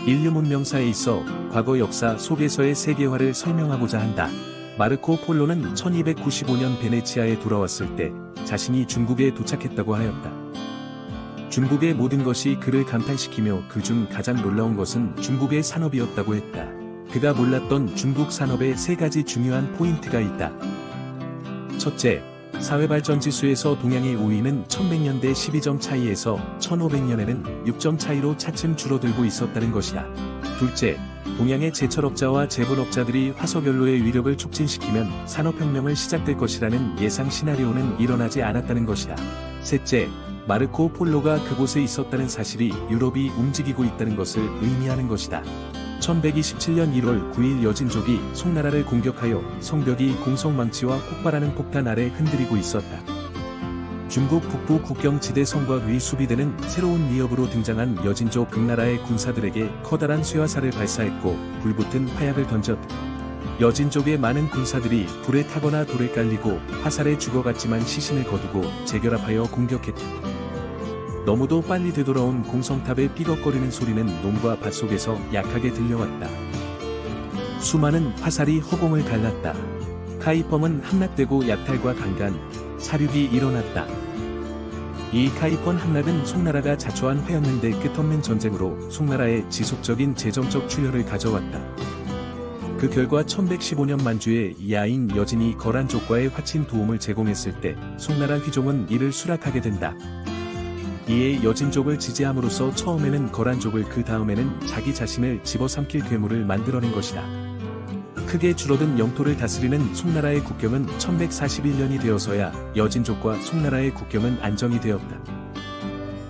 인류 문명사에 있어 과거 역사 속에서의 세계화를 설명하고자 한다. 마르코 폴로는 1295년 베네치아에 돌아왔을 때 자신이 중국에 도착했다고 하였다. 중국의 모든 것이 그를 감탄시키며 그중 가장 놀라운 것은 중국의 산업이었다고 했다. 그가 몰랐던 중국 산업에 세 가지 중요한 포인트가 있다. 첫째, 사회발전 지수에서 동양의 5위는 1100년대 12점 차이에서 1500년에는 6점 차이로 차츰 줄어들고 있었다는 것이다. 둘째, 동양의 제철업자와 재벌업자들이 화석연료의 위력을 촉진시키면 산업혁명을 시작될 것이라는 예상 시나리오는 일어나지 않았다는 것이다. 셋째, 마르코 폴로가 그곳에 있었다는 사실이 유럽이 움직이고 있다는 것을 의미하는 것이다. 1127년 1월 9일 여진족이 송나라를 공격하여 성벽이 공성망치와 폭발하는 폭탄 아래 흔들리고 있었다. 중국 북부 국경지대 성곽의 수비대는 새로운 위협으로 등장한 여진족 금나라의 군사들에게 커다란 쇠화살을 발사했고 불붙은 화약을 던졌다. 여진족의 많은 군사들이 불에 타거나 돌에 깔리고 화살에 죽어갔지만 시신을 거두고 재결합하여 공격했다. 너무도 빨리 되돌아온 공성탑의 삐걱거리는 소리는 놈과 밭속에서 약하게 들려왔다. 수많은 화살이 허공을 갈랐다. 카이펌은 함락되고 약탈과 강간, 사륙이 일어났다. 이 카이펌 함락은 송나라가 자초한 회였는데 끝없는 전쟁으로 송나라에 지속적인 재정적 출혈을 가져왔다. 그 결과 1115년 만주에 야인 여진이 거란족과의 화친 도움을 제공했을 때 송나라 휘종은 이를 수락하게 된다. 이에 여진족을 지지함으로써 처음에는 거란족을 그 다음에는 자기 자신을 집어삼킬 괴물을 만들어낸 것이다. 크게 줄어든 영토를 다스리는 송나라의 국경은 1141년이 되어서야 여진족과 송나라의 국경은 안정이 되었다.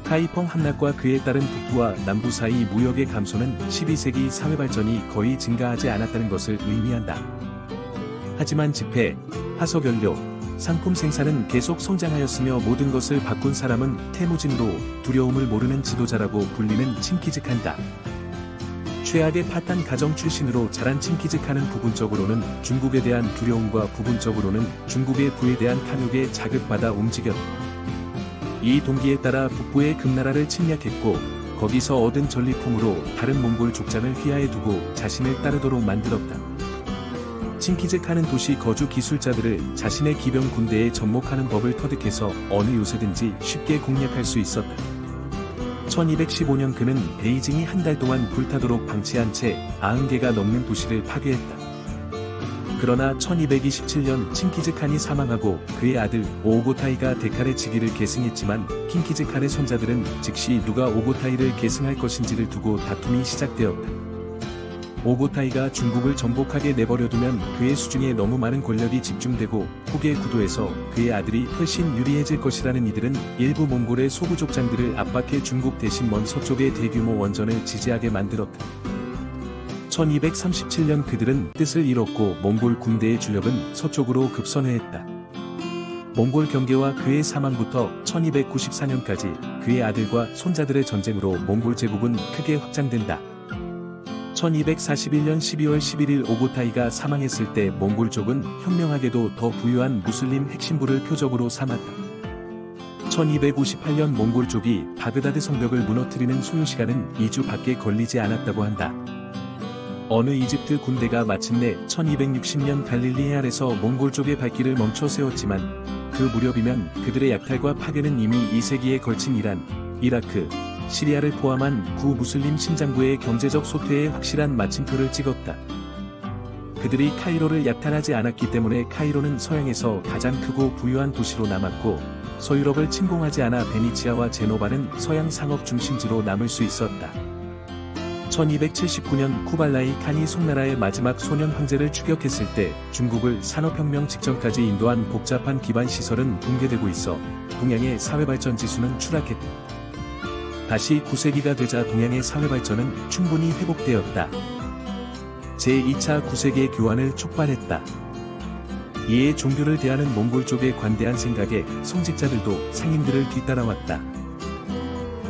카이펑 함락과 그에 따른 북부와 남부 사이 무역의 감소는 12세기 사회발전이 거의 증가하지 않았다는 것을 의미한다. 하지만 집회, 화석연료, 상품 생산은 계속 성장하였으며 모든 것을 바꾼 사람은 태무진으로 두려움을 모르는 지도자라고 불리는 칭키즈칸이다. 최악의 파탄 가정 출신으로 자란 칭키즈칸은 부분적으로는 중국에 대한 두려움과 부분적으로는 중국의 부에 대한 탐욕에 자극받아 움직였다. 이 동기에 따라 북부의 금나라를 침략했고 거기서 얻은 전리품으로 다른 몽골 족장을 휘하에 두고 자신을 따르도록 만들었다. 칭키즈칸은 도시 거주 기술자들을 자신의 기병 군대에 접목하는 법을 터득해서 어느 요새든지 쉽게 공략할 수 있었다. 1215년 그는 베이징이 한 달 동안 불타도록 방치한 채 90개가 넘는 도시를 파괴했다. 그러나 1227년 칭키즈칸이 사망하고 그의 아들 오고타이가 데칼의 즉위를 계승했지만 칭키즈칸의 손자들은 즉시 누가 오고타이를 계승할 것인지를 두고 다툼이 시작되었다. 오고타이가 중국을 정복하게 내버려두면 그의 수중에 너무 많은 권력이 집중되고 후계 구도에서 그의 아들이 훨씬 유리해질 것이라는 이들은 일부 몽골의 소부족장들을 압박해 중국 대신 먼 서쪽의 대규모 원전을 지지하게 만들었다. 1237년 그들은 뜻을 잃었고 몽골 군대의 주력은 서쪽으로 급선회했다. 몽골 경계와 그의 사망부터 1294년까지 그의 아들과 손자들의 전쟁으로 몽골 제국은 크게 확장된다. 1241년 12월 11일 오고타이가 사망했을 때 몽골족은 현명하게도 더 부유한 무슬림 핵심부를 표적으로 삼았다. 1258년 몽골족이 바그다드 성벽을 무너뜨리는 소요시간은 2주 밖에 걸리지 않았다고 한다. 어느 이집트 군대가 마침내 1260년 갈릴리 해안에서 몽골족의 발길을 멈춰 세웠지만 그 무렵이면 그들의 약탈과 파괴는 이미 2세기에 걸친 이란, 이라크, 시리아를 포함한 구무슬림 신장부의 경제적 소퇴에 확실한 마침표를 찍었다. 그들이 카이로를 약탈하지 않았기 때문에 카이로는 서양에서 가장 크고 부유한 도시로 남았고 서유럽을 침공하지 않아 베니치아와 제노바는 서양 상업 중심지로 남을 수 있었다. 1279년 쿠발라이 칸이 송나라의 마지막 소년 황제를 추격했을 때 중국을 산업혁명 직전까지 인도한 복잡한 기반 시설은 붕괴되고 있어 동양의 사회발전 지수는 추락했다. 다시 9세기가 되자 동양의 사회발전은 충분히 회복되었다. 제2차 9세기의 교환을 촉발했다. 이에 종교를 대하는 몽골족의 관대한 생각에 성직자들도 상인들을 뒤따라왔다.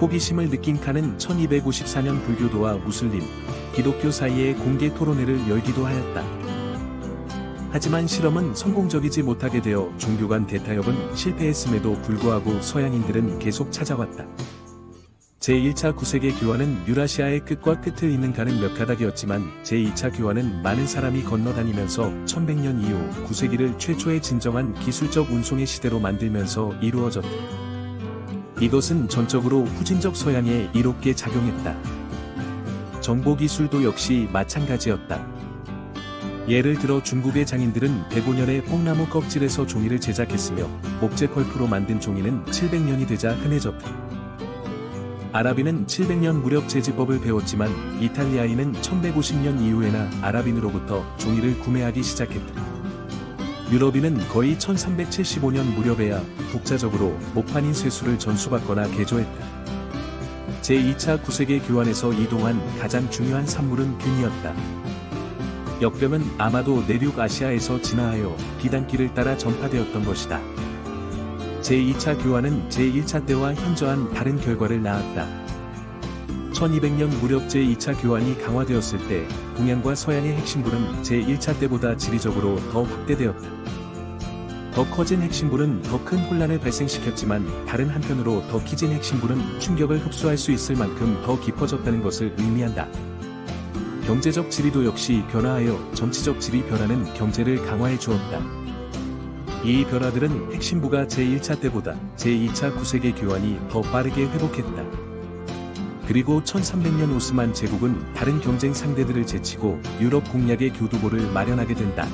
호기심을 느낀 칸은 1254년 불교도와 무슬림, 기독교 사이에 공개 토론회를 열기도 하였다. 하지만 실험은 성공적이지 못하게 되어 종교 간 대타협은 실패했음에도 불구하고 서양인들은 계속 찾아왔다. 제1차 구세계 교환은 유라시아의 끝과 끝을 잇는 가는 몇 가닥이었지만 제2차 교환은 많은 사람이 건너다니면서 1100년 이후 구세기를 최초의 진정한 기술적 운송의 시대로 만들면서 이루어졌다. 이것은 전적으로 후진적 서양에 이롭게 작용했다. 정보기술도 역시 마찬가지였다. 예를 들어 중국의 장인들은 105년에 뽕나무 껍질에서 종이를 제작했으며 목재 펄프로 만든 종이는 700년이 되자 흔해졌다. 아라비는 700년 무렵 제지법을 배웠지만 이탈리아인은 1150년 이후에나 아라비인으로부터 종이를 구매하기 시작했다. 유럽인은 거의 1375년 무렵에야 독자적으로 목판인 쇠술을 전수받거나 개조했다. 제2차 구세계 교환에서 이동한 가장 중요한 산물은 균이었다. 역병은 아마도 내륙 아시아에서 진화하여 비단길을 따라 전파되었던 것이다. 제2차 교환은 제1차 때와 현저한 다른 결과를 낳았다. 1200년 무렵 제2차 교환이 강화되었을 때 동양과 서양의 핵심부는 제1차 때보다 지리적으로 더 확대되었다. 더 커진 핵심부는 더 큰 혼란을 발생시켰지만 다른 한편으로 더 키진 핵심부는 충격을 흡수할 수 있을 만큼 더 깊어졌다는 것을 의미한다. 경제적 지리도 역시 변화하여 정치적 지리 변화는 경제를 강화해 주었다. 이 변화들은 핵심부가 제1차 때보다 제2차 구세계 교환이 더 빠르게 회복했다. 그리고 1300년 오스만 제국은 다른 경쟁 상대들을 제치고 유럽 공략의 교두보를 마련하게 된다.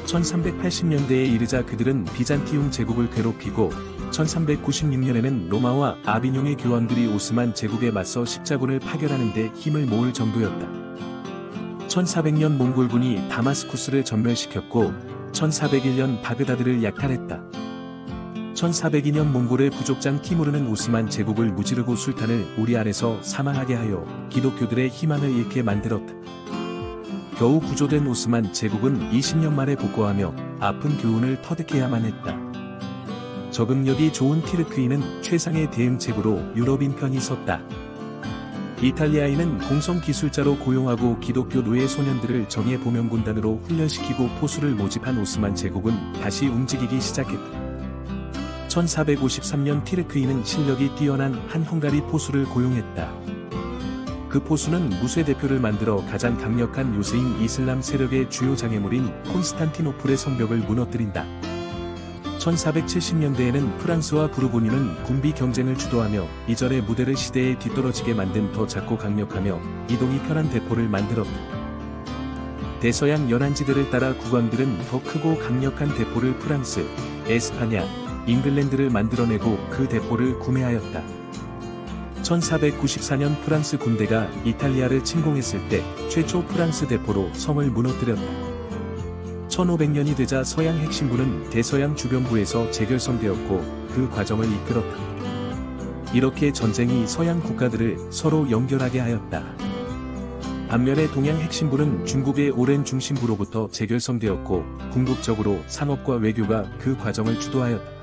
1380년대에 이르자 그들은 비잔티움 제국을 괴롭히고 1396년에는 로마와 아비뇽의 교황들이 오스만 제국에 맞서 십자군을 파견하는 데 힘을 모을 정도였다. 1400년 몽골군이 다마스쿠스를 전멸시켰고 1401년 바그다드를 약탈했다. 1402년 몽골의 부족장 티무르는 오스만 제국을 무찌르고 술탄을 우리 안에서 사망하게 하여 기독교들의 희망을 잃게 만들었다. 겨우 구조된 오스만 제국은 20년 만에 복구하며 아픈 교훈을 터득해야만 했다. 적응력이 좋은 티르크인은 최상의 대응책으로 유럽인 편이 섰다. 이탈리아인은 공성기술자로 고용하고 기독교 노예 소년들을 정예 보명군단으로 훈련시키고 포수를 모집한 오스만 제국은 다시 움직이기 시작했다. 1453년 티르크인은 실력이 뛰어난 한 헝가리 포수를 고용했다. 그 포수는 무쇠 대표를 만들어 가장 강력한 요새인 이슬람 세력의 주요 장애물인 콘스탄티노플의 성벽을 무너뜨린다. 1470년대에는 프랑스와 부르고뉴는 군비 경쟁을 주도하며 이전의 무대를 시대에 뒤떨어지게 만든 더 작고 강력하며 이동이 편한 대포를 만들었다. 대서양 연안지대를 따라 국왕들은 더 크고 강력한 대포를 프랑스, 에스파냐, 잉글랜드를 만들어내고 그 대포를 구매하였다. 1494년 프랑스 군대가 이탈리아를 침공했을 때 최초 프랑스 대포로 성을 무너뜨렸다. 1500년이 되자 서양 핵심부는 대서양 주변부에서 재결성되었고 그 과정을 이끌었다. 이렇게 전쟁이 서양 국가들을 서로 연결하게 하였다. 반면에 동양 핵심부는 중국의 오랜 중심부로부터 재결성되었고 궁극적으로 상업과 외교가 그 과정을 주도하였다.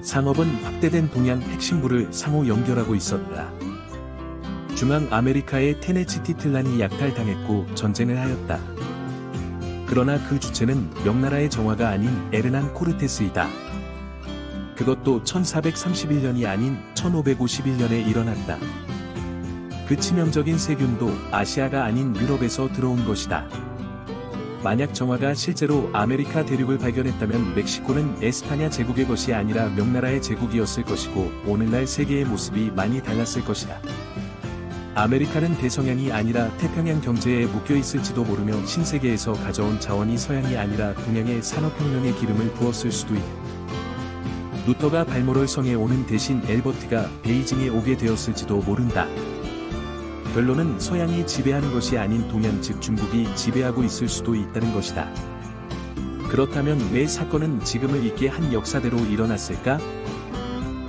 상업은 확대된 동양 핵심부를 상호 연결하고 있었다. 중앙 아메리카의 테네치티틀란이 약탈당했고 전쟁을 하였다. 그러나 그 주체는 명나라의 정화가 아닌 에르난 코르테스이다. 그것도 1431년이 아닌 1551년에 일어났다. 그 치명적인 세균도 아시아가 아닌 유럽에서 들어온 것이다. 만약 정화가 실제로 아메리카 대륙을 발견했다면 멕시코는 에스파냐 제국의 것이 아니라 명나라의 제국이었을 것이고 오늘날 세계의 모습이 많이 달랐을 것이다. 아메리카는 대서양이 아니라 태평양 경제에 묶여있을지도 모르며 신세계에서 가져온 자원이 서양이 아니라 동양의 산업혁명의 기름을 부었을 수도 있다. 루터가 발모럴 성에 오는 대신 엘버트가 베이징에 오게 되었을지도 모른다. 결론은 서양이 지배하는 것이 아닌 동양 즉 중국이 지배하고 있을 수도 있다는 것이다. 그렇다면 왜 사건은 지금을 있게 한 역사대로 일어났을까?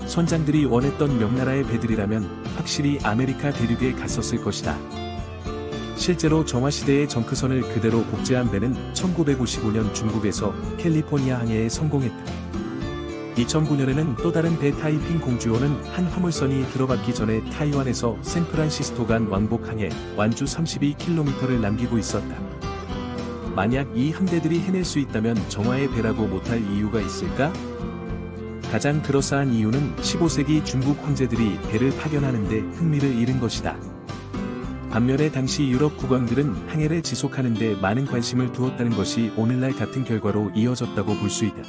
선장들이 원했던 명나라의 배들이라면 확실히 아메리카 대륙에 갔었을 것이다. 실제로 정화시대의 정크선을 그대로 복제한 배는 1955년 중국에서 캘리포니아 항해에 성공했다. 2009년에는 또 다른 배 타이핑 공주호는 한 화물선이 들어받기 전에 타이완에서 샌프란시스코 간 왕복항해 완주 32km를 남기고 있었다. 만약 이 함대들이 해낼 수 있다면 정화의 배라고 못할 이유가 있을까? 가장 그럴싸한 이유는 15세기 중국 황제들이 배를 파견하는 데 흥미를 잃은 것이다. 반면에 당시 유럽 국왕들은 항해를 지속하는 데 많은 관심을 두었다는 것이 오늘날 같은 결과로 이어졌다고 볼 수 있다.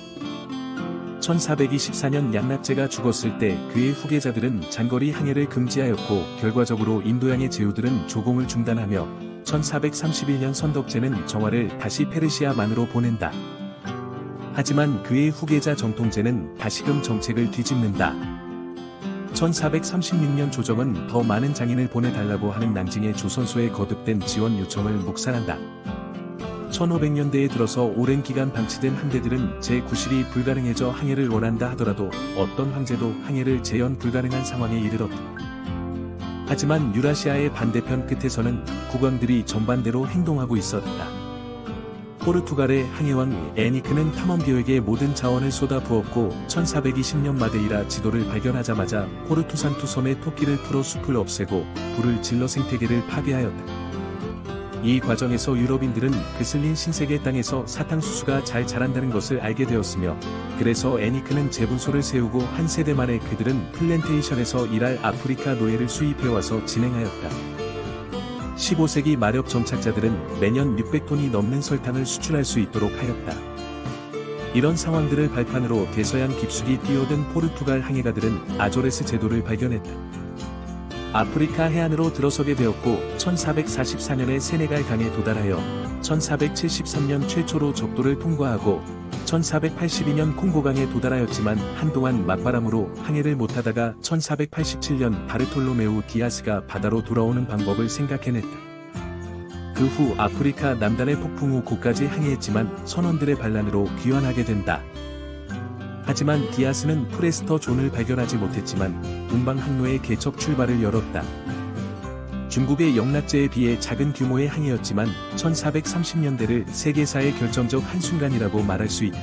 1424년 양락제가 죽었을 때 그의 후계자들은 장거리 항해를 금지하였고 결과적으로 인도양의 제후들은 조공을 중단하며 1431년 선덕제는 정화를 다시 페르시아만으로 보낸다. 하지만 그의 후계자 정통제는 다시금 정책을 뒤집는다. 1436년 조정은 더 많은 장인을 보내달라고 하는 난징의 조선소에 거듭된 지원 요청을 묵살한다. 1500년대에 들어서 오랜 기간 방치된 함대들은 제9실이 불가능해져 항해를 원한다 하더라도 어떤 황제도 항해를 재연 불가능한 상황에 이르렀다. 하지만 유라시아의 반대편 끝에서는 국왕들이 전반대로 행동하고 있었다. 포르투갈의 항해왕 애니크는 탐험계획에 모든 자원을 쏟아부었고 1420년 마데이라 지도를 발견하자마자 포르투산투 섬의 토끼를 풀어 숲을 없애고 불을 질러 생태계를 파괴하였다. 이 과정에서 유럽인들은 그슬린 신세계 땅에서 사탕수수가 잘 자란다는 것을 알게 되었으며 그래서 애니크는 재분소를 세우고 한 세대 만에 그들은 플랜테이션에서 일할 아프리카 노예를 수입해와서 진행하였다. 15세기 마력 정착자들은 매년 600톤이 넘는 설탕을 수출할 수 있도록 하였다. 이런 상황들을 발판으로 대서양 깊숙이 뛰어든 포르투갈 항해가들은 아조레스 제도를 발견했다. 아프리카 해안으로 들어서게 되었고 1444년에 세네갈 강에 도달하여 1473년 최초로 적도를 통과하고 1482년 콩고강에 도달하였지만 한동안 맞바람으로 항해를 못하다가 1487년 바르톨로메우 디아스가 바다로 돌아오는 방법을 생각해냈다. 그 후 아프리카 남단의 폭풍 후 고까지 항해했지만 선원들의 반란으로 귀환하게 된다. 하지만 디아스는 프레스터 존을 발견하지 못했지만 동방 항로의 개척 출발을 열었다. 중국의 영락제에 비해 작은 규모의 항해였지만 1430년대를 세계사의 결정적 한순간이라고 말할 수 있다.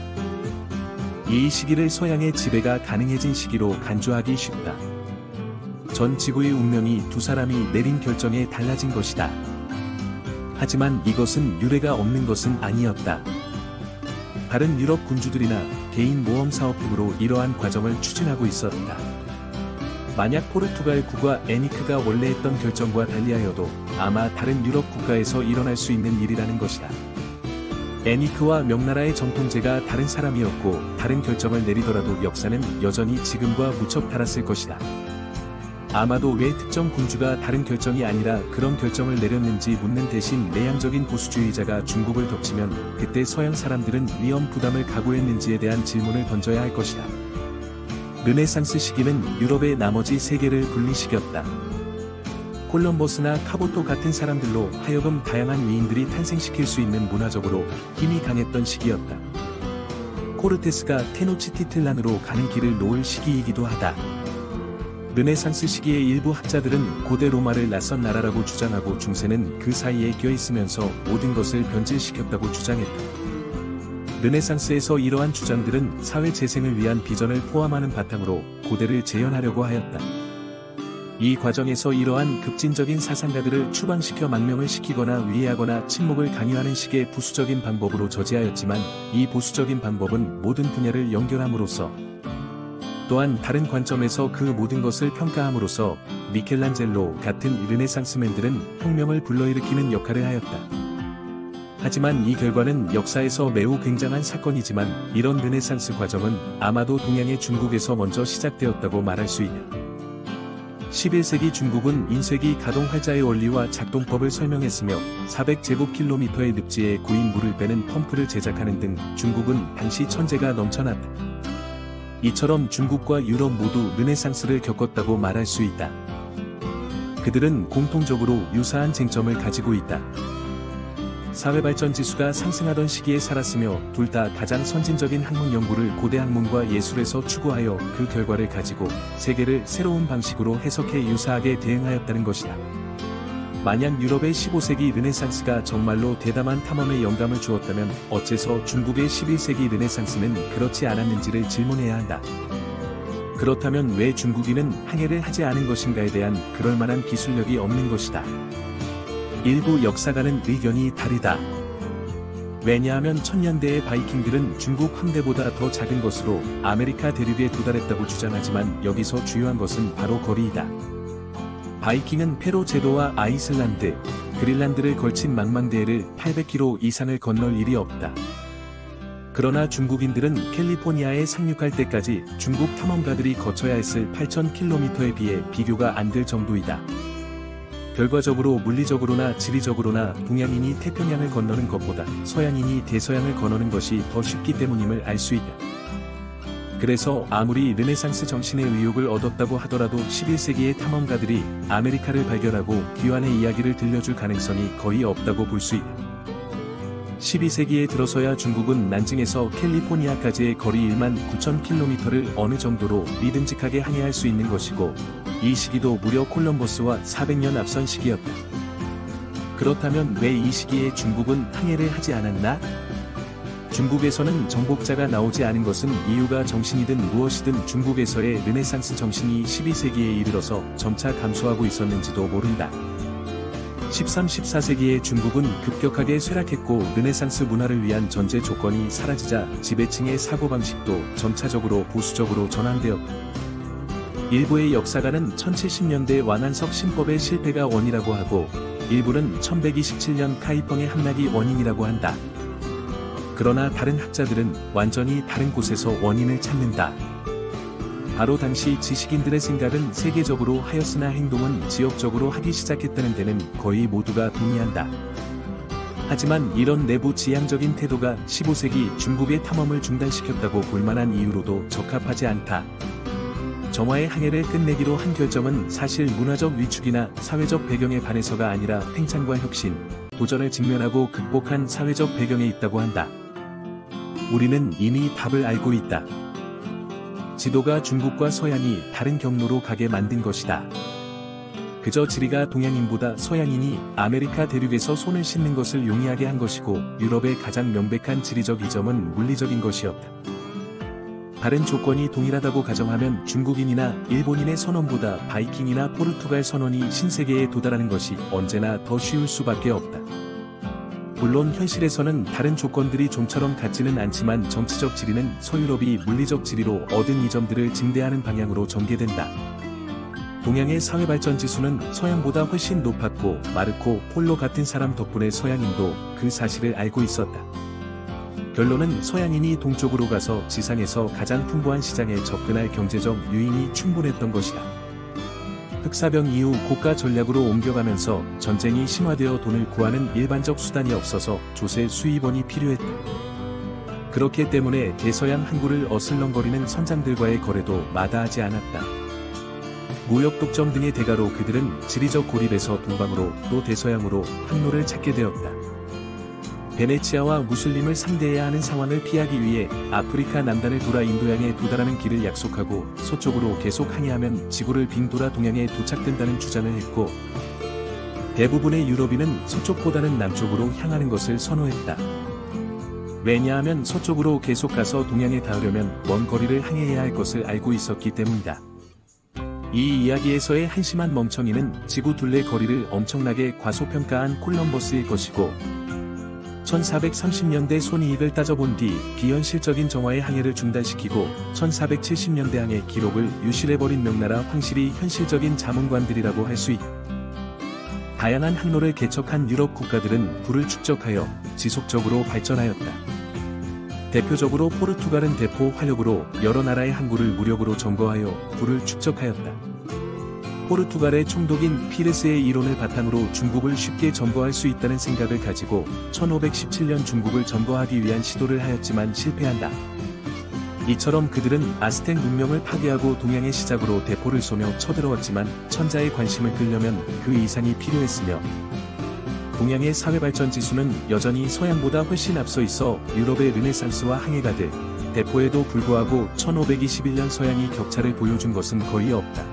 이 시기를 서양의 지배가 가능해진 시기로 간주하기 쉽다. 전 지구의 운명이 두 사람이 내린 결정에 달라진 것이다. 하지만 이것은 유례가 없는 것은 아니었다. 다른 유럽 군주들이나 개인 모험 사업 등으로 이러한 과정을 추진하고 있었다. 만약 포르투갈 국왕 애니크가 원래 했던 결정과 달리하여도 아마 다른 유럽 국가에서 일어날 수 있는 일이라는 것이다. 애니크와 명나라의 정통제가 다른 사람이었고 다른 결정을 내리더라도 역사는 여전히 지금과 무척 달았을 것이다. 아마도 왜 특정 군주가 다른 결정이 아니라 그런 결정을 내렸는지 묻는 대신 내향적인 보수주의자가 중국을 덮치면 그때 서양 사람들은 위험 부담을 각오했는지에 대한 질문을 던져야 할 것이다. 르네상스 시기는 유럽의 나머지 세계를 분리시켰다. 콜럼버스나 카보토 같은 사람들로 하여금 다양한 위인들이 탄생시킬 수 있는 문화적으로 힘이 강했던 시기였다. 코르테스가 테노치티틀란으로 가는 길을 놓을 시기이기도 하다. 르네상스 시기의 일부 학자들은 고대 로마를 낯선 나라라고 주장하고 중세는 그 사이에 껴있으면서 모든 것을 변질시켰다고 주장했다. 르네상스에서 이러한 주장들은 사회 재생을 위한 비전을 포함하는 바탕으로 고대를 재현하려고 하였다. 이 과정에서 이러한 급진적인 사상가들을 추방시켜 망명을 시키거나 위해하거나 침묵을 강요하는 식의 부수적인 방법으로 저지하였지만 이 보수적인 방법은 모든 분야를 연결함으로써 또한 다른 관점에서 그 모든 것을 평가함으로써 미켈란젤로 같은 르네상스맨들은 혁명을 불러일으키는 역할을 하였다. 하지만 이 결과는 역사에서 매우 굉장한 사건이지만 이런 르네상스 과정은 아마도 동양의 중국에서 먼저 시작되었다고 말할 수 있다. 11세기 중국은 인쇄기 가동 활자의 원리와 작동법을 설명했으며 400제곱킬로미터의 늪지에 고인 물을 빼는 펌프를 제작하는 등 중국은 당시 천재가 넘쳐났다. 이처럼 중국과 유럽 모두 르네상스를 겪었다고 말할 수 있다. 그들은 공통적으로 유사한 쟁점을 가지고 있다. 사회발전 지수가 상승하던 시기에 살았으며 둘 다 가장 선진적인 학문 연구를 고대 학문과 예술에서 추구하여 그 결과를 가지고 세계를 새로운 방식으로 해석해 유사하게 대응하였다는 것이다. 만약 유럽의 15세기 르네상스가 정말로 대담한 탐험에 영감을 주었다면 어째서 중국의 11세기 르네상스는 그렇지 않았는지를 질문해야 한다. 그렇다면 왜 중국인은 항해를 하지 않은 것인가에 대한 그럴만한 기술력이 없는 것이다. 일부 역사가는 의견이 다르다. 왜냐하면 1000년대의 바이킹들은 중국 함대보다 더 작은 것으로 아메리카 대륙에 도달했다고 주장하지만 여기서 주요한 것은 바로 거리이다. 바이킹은 페로 제도와 아이슬란드, 그린란드를 걸친 망망대해를 800km 이상을 건널 일이 없다. 그러나 중국인들은 캘리포니아에 상륙할 때까지 중국 탐험가들이 거쳐야 했을 8000km에 비해 비교가 안 될 정도이다. 결과적으로 물리적으로나 지리적으로나 동양인이 태평양을 건너는 것보다 서양인이 대서양을 건너는 것이 더 쉽기 때문임을 알 수 있다. 그래서 아무리 르네상스 정신의 의욕을 얻었다고 하더라도 11세기의 탐험가들이 아메리카를 발견하고 귀환의 이야기를 들려줄 가능성이 거의 없다고 볼 수 있다. 12세기에 들어서야 중국은 난징에서 캘리포니아까지의 거리 19,000km를 어느 정도로 믿음직하게 항해할 수 있는 것이고, 이 시기도 무려 콜럼버스와 400년 앞선 시기였다. 그렇다면 왜 이 시기에 중국은 항해를 하지 않았나? 중국에서는 정복자가 나오지 않은 것은 이유가 정신이든 무엇이든 중국에서의 르네상스 정신이 12세기에 이르러서 점차 감소하고 있었는지도 모른다. 13, 14세기에 중국은 급격하게 쇠락했고 르네상스 문화를 위한 전제 조건이 사라지자 지배층의 사고방식도 점차적으로 보수적으로 전환되었다. 일부의 역사가는 1070년대 완한석 신법의 실패가 원이라고 하고, 일부는 1127년 카이펑의 함락이 원인이라고 한다. 그러나 다른 학자들은 완전히 다른 곳에서 원인을 찾는다. 바로 당시 지식인들의 생각은 세계적으로 하였으나 행동은 지역적으로 하기 시작했다는 데는 거의 모두가 동의한다. 하지만 이런 내부 지향적인 태도가 15세기 중국의 탐험을 중단시켰다고 볼 만한 이유로도 적합하지 않다. 정화의 항해를 끝내기로 한 결정은 사실 문화적 위축이나 사회적 배경에 반해서가 아니라 팽창과 혁신, 도전을 직면하고 극복한 사회적 배경에 있다고 한다. 우리는 이미 답을 알고 있다. 지도가 중국과 서양이 다른 경로로 가게 만든 것이다. 그저 지리가 동양인보다 서양인이 아메리카 대륙에서 손을 씻는 것을 용이하게 한 것이고, 유럽의 가장 명백한 지리적 이점은 물리적인 것이었다. 다른 조건이 동일하다고 가정하면 중국인이나 일본인의 선원보다 바이킹이나 포르투갈 선원이 신세계에 도달하는 것이 언제나 더 쉬울 수밖에 없다. 물론 현실에서는 다른 조건들이 좀처럼 같지는 않지만 정치적 지리는 서유럽이 물리적 지리로 얻은 이점들을 증대하는 방향으로 전개된다. 동양의 사회발전 지수는 서양보다 훨씬 높았고, 마르코 폴로 같은 사람 덕분에 서양인도 그 사실을 알고 있었다. 결론은 서양인이 동쪽으로 가서 지상에서 가장 풍부한 시장에 접근할 경제적 유인이 충분했던 것이다. 흑사병 이후 고가 전략으로 옮겨가면서 전쟁이 심화되어 돈을 구하는 일반적 수단이 없어서 조세 수입원이 필요했다. 그렇기 때문에 대서양 항구를 어슬렁거리는 선장들과의 거래도 마다하지 않았다. 무역 독점 등의 대가로 그들은 지리적 고립에서 동방으로 또 대서양으로 항로를 찾게 되었다. 베네치아와 무슬림을 상대해야 하는 상황을 피하기 위해 아프리카 남단을 돌아 인도양에 도달하는 길을 약속하고 서쪽으로 계속 항해하면 지구를 빙 돌아 동양에 도착된다는 주장을 했고, 대부분의 유럽인은 서쪽보다는 남쪽으로 향하는 것을 선호했다. 왜냐하면 서쪽으로 계속 가서 동양에 닿으려면 먼 거리를 항해해야 할 것을 알고 있었기 때문이다. 이 이야기에서의 한심한 멍청이는 지구 둘레 거리를 엄청나게 과소평가한 콜럼버스일 것이고, 1430년대 손이익을 따져본 뒤 비현실적인 정화의 항해를 중단시키고 1470년대 항해 기록을 유실해버린 명나라 황실이 현실적인 자문관들이라고 할 수 있다. 다양한 항로를 개척한 유럽 국가들은 부를 축적하여 지속적으로 발전하였다. 대표적으로 포르투갈은 대포 화력으로 여러 나라의 항구를 무력으로 점거하여 부를 축적하였다. 포르투갈의 총독인 피레스의 이론을 바탕으로 중국을 쉽게 점거할 수 있다는 생각을 가지고 1517년 중국을 점거하기 위한 시도를 하였지만 실패한다. 이처럼 그들은 아스텍 문명을 파괴하고 동양의 시작으로 대포를 쏘며 쳐들어왔지만 천자의 관심을 끌려면 그 이상이 필요했으며, 동양의 사회발전 지수는 여전히 서양보다 훨씬 앞서 있어 유럽의 르네상스와 항해가들, 대포에도 불구하고 1521년 서양이 격차를 보여준 것은 거의 없다.